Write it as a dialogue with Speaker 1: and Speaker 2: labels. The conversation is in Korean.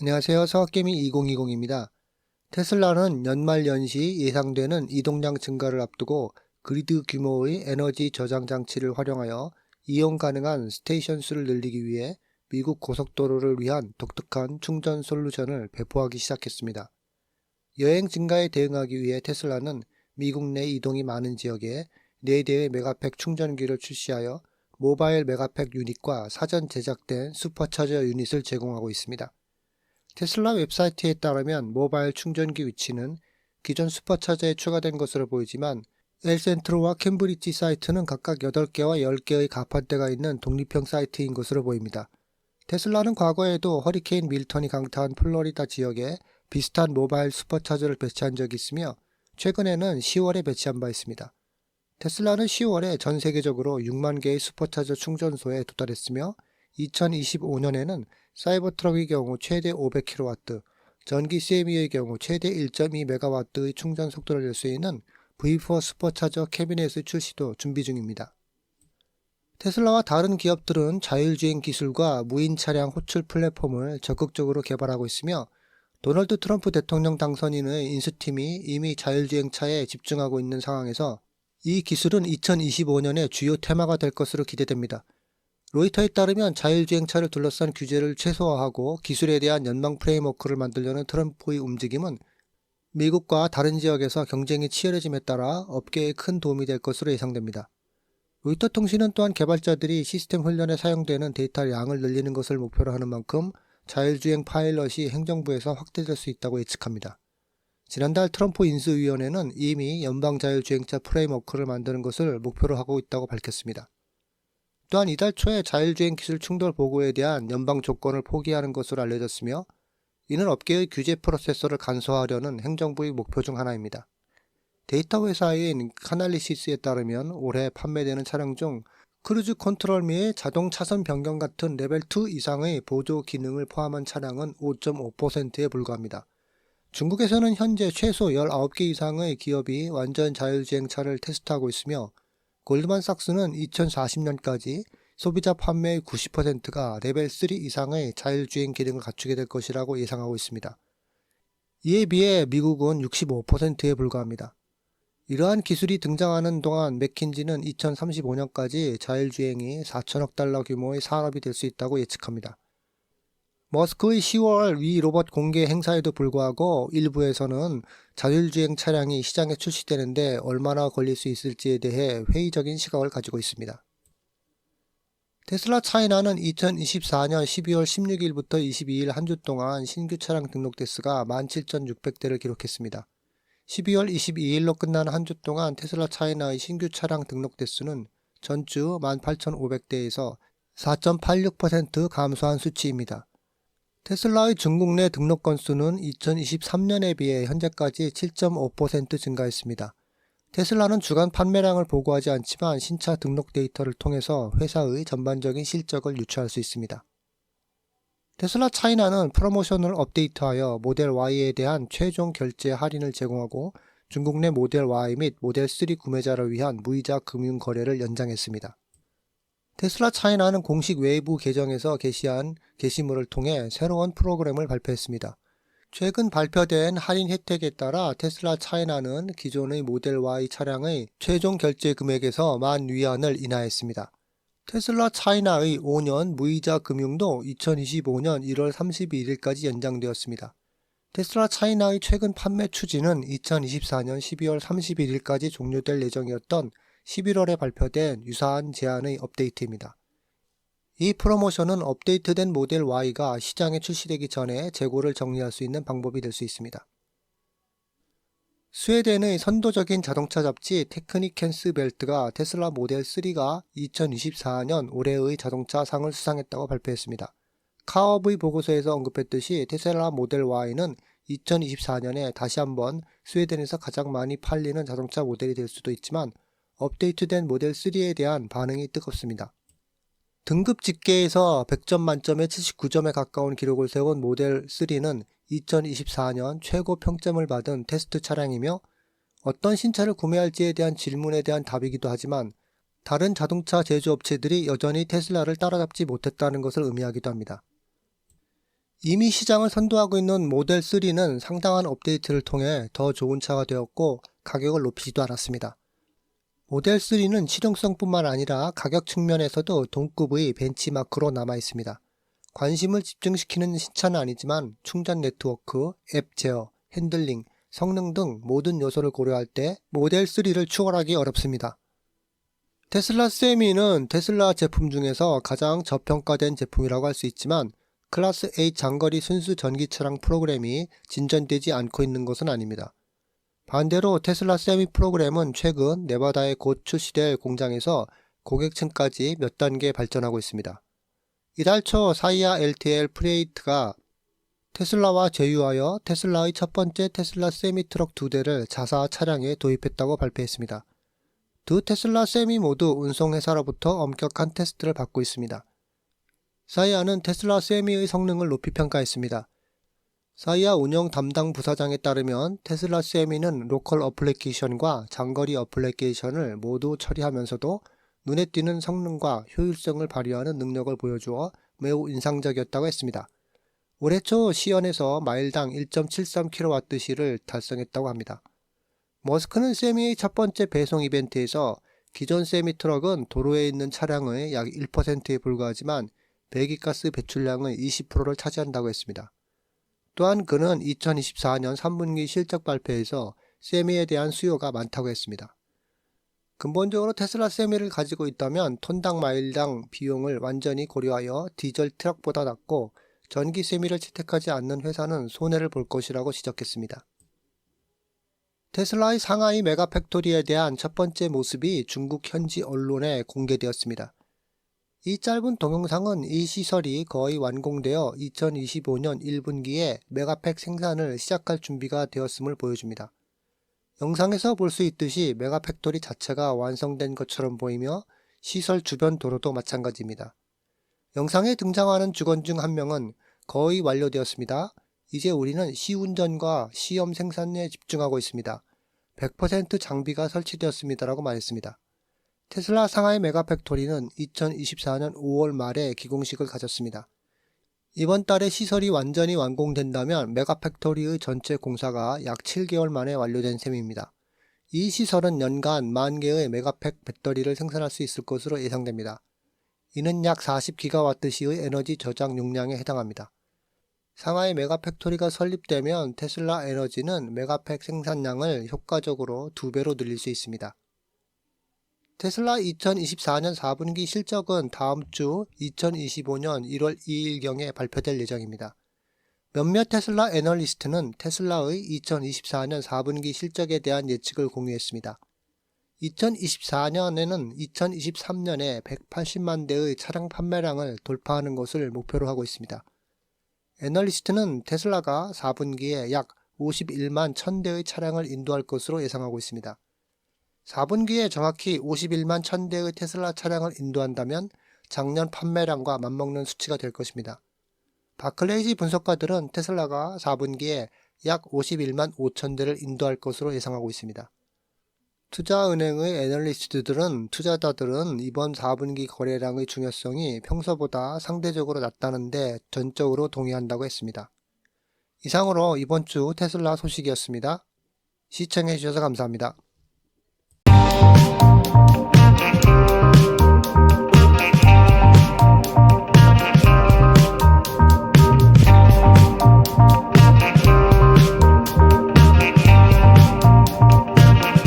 Speaker 1: 안녕하세요. 서학개미 2020입니다. 테슬라는 연말 연시 예상되는 이동량 증가를 앞두고 그리드 규모의 에너지 저장 장치를 활용하여 이용 가능한 스테이션 수를 늘리기 위해 미국 고속도로를 위한 독특한 충전 솔루션을 배포하기 시작했습니다. 여행 증가에 대응하기 위해 테슬라는 미국 내 이동이 많은 지역에 4대의 메가팩 충전기를 출시하여 모바일 메가팩 유닛과 사전 제작된 슈퍼차저 유닛을 제공하고 있습니다. 테슬라 웹사이트에 따르면 모바일 충전기 위치는 기존 슈퍼차저에 추가된 것으로 보이지만 엘센트로와 캠브리지 사이트는 각각 8개와 10개의 가판대가 있는 독립형 사이트인 것으로 보입니다. 테슬라는 과거에도 허리케인 밀턴이 강타한 플로리다 지역에 비슷한 모바일 슈퍼차저를 배치한 적이 있으며 최근에는 10월에 배치한 바 있습니다. 테슬라는 10월에 전 세계적으로 6만 개의 슈퍼차저 충전소에 도달했으며 2025년에는 사이버트럭의 경우 최대 500kW, 전기 CME의 경우 최대 1.2MW의 충전 속도를 낼 수 있는 V4 슈퍼차저 캐비넷의 출시도 준비 중입니다. 테슬라와 다른 기업들은 자율주행 기술과 무인 차량 호출 플랫폼을 적극적으로 개발하고 있으며 도널드 트럼프 대통령 당선인의 인수팀이 이미 자율주행차에 집중하고 있는 상황에서 이 기술은 2025년에 주요 테마가 될 것으로 기대됩니다. 로이터에 따르면 자율주행차를 둘러싼 규제를 최소화하고 기술에 대한 연방 프레임워크를 만들려는 트럼프의 움직임은 미국과 다른 지역에서 경쟁이 치열해짐에 따라 업계에 큰 도움이 될 것으로 예상됩니다. 로이터 통신은 또한 개발자들이 시스템 훈련에 사용되는 데이터 양을 늘리는 것을 목표로 하는 만큼 자율주행 파일럿이 행정부에서 확대될 수 있다고 예측합니다. 지난달 트럼프 인수위원회는 이미 연방 자율주행차 프레임워크를 만드는 것을 목표로 하고 있다고 밝혔습니다. 또한 이달 초에 자율주행 기술 충돌 보고에 대한 연방 조건을 포기하는 것으로 알려졌으며 이는 업계의 규제 프로세서를 간소화하려는 행정부의 목표 중 하나입니다. 데이터 회사인 카날리시스에 따르면 올해 판매되는 차량 중 크루즈 컨트롤 및 자동 차선 변경 같은 레벨 2 이상의 보조 기능을 포함한 차량은 5.5%에 불과합니다. 중국에서는 현재 최소 19개 이상의 기업이 완전 자율주행차를 테스트하고 있으며 골드만삭스는 2040년까지 소비자 판매의 90%가 레벨 3 이상의 자율주행 기능을 갖추게 될 것이라고 예상하고 있습니다. 이에 비해 미국은 65%에 불과합니다. 이러한 기술이 등장하는 동안 맥킨지는 2035년까지 자율주행이 4천억 달러 규모의 산업이 될 수 있다고 예측합니다. 머스크의 10월 위 로봇 공개 행사에도 불구하고 일부에서는 자율주행 차량이 시장에 출시되는데 얼마나 걸릴 수 있을지에 대해 회의적인 시각을 가지고 있습니다. 테슬라 차이나는 2024년 12월 16일부터 22일 한 주 동안 신규 차량 등록 대수가 17,600대를 기록했습니다. 12월 22일로 끝난 한 주 동안 테슬라 차이나의 신규 차량 등록 대수는 전주 18,500대에서 4.86% 감소한 수치입니다. 테슬라의 중국 내 등록 건수는 2023년에 비해 현재까지 7.5% 증가했습니다. 테슬라는 주간 판매량을 보고하지 않지만 신차 등록 데이터를 통해서 회사의 전반적인 실적을 유추할 수 있습니다. 테슬라 차이나는 프로모션을 업데이트하여 모델 Y에 대한 최종 결제 할인을 제공하고 중국 내 모델 Y 및 모델 3 구매자를 위한 무이자 금융 거래를 연장했습니다. 테슬라 차이나는 공식 웨이브 계정에서 게시한 게시물을 통해 새로운 프로그램을 발표했습니다. 최근 발표된 할인 혜택에 따라 테슬라 차이나는 기존의 모델 Y 차량의 최종 결제 금액에서 10,000위안을 인하했습니다. 테슬라 차이나의 5년 무이자 금융도 2025년 1월 31일까지 연장되었습니다. 테슬라 차이나의 최근 판매 추진은 2024년 12월 31일까지 종료될 예정이었던 11월에 발표된 유사한 제안의 업데이트입니다. 이 프로모션은 업데이트된 모델 Y가 시장에 출시되기 전에 재고를 정리할 수 있는 방법이 될 수 있습니다. 스웨덴의 선도적인 자동차 잡지 테크니켄스 벨트가 테슬라 모델 3가 2024년 올해의 자동차 상을 수상했다고 발표했습니다. 카업의 보고서에서 언급했듯이 테슬라 모델 Y는 2024년에 다시 한번 스웨덴에서 가장 많이 팔리는 자동차 모델이 될 수도 있지만 업데이트된 모델 3에 대한 반응이 뜨겁습니다. 등급 집계에서 100점 만점에 79점에 가까운 기록을 세운 모델 3는 2024년 최고 평점을 받은 테스트 차량이며 어떤 신차를 구매할지에 대한 질문에 대한 답이기도 하지만 다른 자동차 제조업체들이 여전히 테슬라를 따라잡지 못했다는 것을 의미하기도 합니다. 이미 시장을 선도하고 있는 모델 3는 상당한 업데이트를 통해 더 좋은 차가 되었고 가격을 높이지도 않았습니다. 모델 3는 실용성뿐만 아니라 가격 측면에서도 동급의 벤치마크로 남아 있습니다. 관심을 집중시키는 신차는 아니지만 충전 네트워크, 앱 제어, 핸들링, 성능 등 모든 요소를 고려할 때 모델 3를 추월하기 어렵습니다. 테슬라 세미는 테슬라 제품 중에서 가장 저평가된 제품이라고 할 수 있지만 클래스 8 장거리 순수 전기 차량 프로그램이 진전되지 않고 있는 것은 아닙니다. 반대로 테슬라 세미 프로그램은 최근 네바다에 곧 출시될 공장에서 고객층까지 몇 단계 발전하고 있습니다. 이달 초 사이아 LTL 프레이트가 테슬라와 제휴하여 테슬라의 첫 번째 테슬라 세미 트럭 2대를 자사 차량에 도입했다고 발표했습니다. 두 테슬라 세미 모두 운송회사로부터 엄격한 테스트를 받고 있습니다. 사이아는 테슬라 세미의 성능을 높이 평가했습니다. 사이아 운영 담당 부사장에 따르면 테슬라 세미는 로컬 어플리케이션과 장거리 어플리케이션을 모두 처리하면서도 눈에 띄는 성능과 효율성을 발휘하는 능력을 보여주어 매우 인상적이었다고 했습니다. 올해 초 시연에서 마일당 1.73kWh를 달성했다고 합니다. 머스크는 세미의 첫 번째 배송 이벤트에서 기존 세미 트럭은 도로에 있는 차량의 약 1%에 불과하지만 배기가스 배출량의 20%를 차지한다고 했습니다. 또한 그는 2024년 3분기 실적 발표에서 세미에 대한 수요가 많다고 했습니다. 근본적으로 테슬라 세미를 가지고 있다면 톤당 마일당 비용을 완전히 고려하여 디젤 트럭보다 낮고 전기 세미를 채택하지 않는 회사는 손해를 볼 것이라고 지적했습니다. 테슬라의 상하이 메가팩토리에 대한 첫 번째 모습이 중국 현지 언론에 공개되었습니다. 이 짧은 동영상은 이 시설이 거의 완공되어 2025년 1분기에 메가팩 생산을 시작할 준비가 되었음을 보여줍니다. 영상에서 볼 수 있듯이 메가팩토리 자체가 완성된 것처럼 보이며 시설 주변 도로도 마찬가지입니다. 영상에 등장하는 직원 중 한 명은 거의 완료되었습니다. 이제 우리는 시운전과 시험 생산에 집중하고 있습니다. 100% 장비가 설치되었습니다라고 말했습니다. 테슬라 상하이 메가팩토리는 2024년 5월 말에 기공식을 가졌습니다. 이번 달에 시설이 완전히 완공된다면 메가팩토리의 전체 공사가 약 7개월 만에 완료된 셈입니다. 이 시설은 연간 10,000개의 메가팩 배터리를 생산할 수 있을 것으로 예상됩니다. 이는 약 40GWh의 에너지 저장 용량에 해당합니다. 상하이 메가팩토리가 설립되면 테슬라 에너지는 메가팩 생산량을 효과적으로 2배로 늘릴 수 있습니다. 테슬라 2024년 4분기 실적은 다음 주 2025년 1월 2일경에 발표될 예정입니다. 몇몇 테슬라 애널리스트는 테슬라의 2024년 4분기 실적에 대한 예측을 공유했습니다. 2024년에는 2023년에 180만 대의 차량 판매량을 돌파하는 것을 목표로 하고 있습니다. 애널리스트는 테슬라가 4분기에 약 51만 1000대의 차량을 인도할 것으로 예상하고 있습니다. 4분기에 정확히 51만 1000대의 테슬라 차량을 인도한다면 작년 판매량과 맞먹는 수치가 될 것입니다. 바클레이지 분석가들은 테슬라가 4분기에 약 51만 5천 대를 인도할 것으로 예상하고 있습니다. 투자은행의 애널리스트들은 투자자들은 이번 4분기 거래량의 중요성이 평소보다 상대적으로 낮다는데 전적으로 동의한다고 했습니다. 이상으로 이번 주 테슬라 소식이었습니다. 시청해주셔서 감사합니다.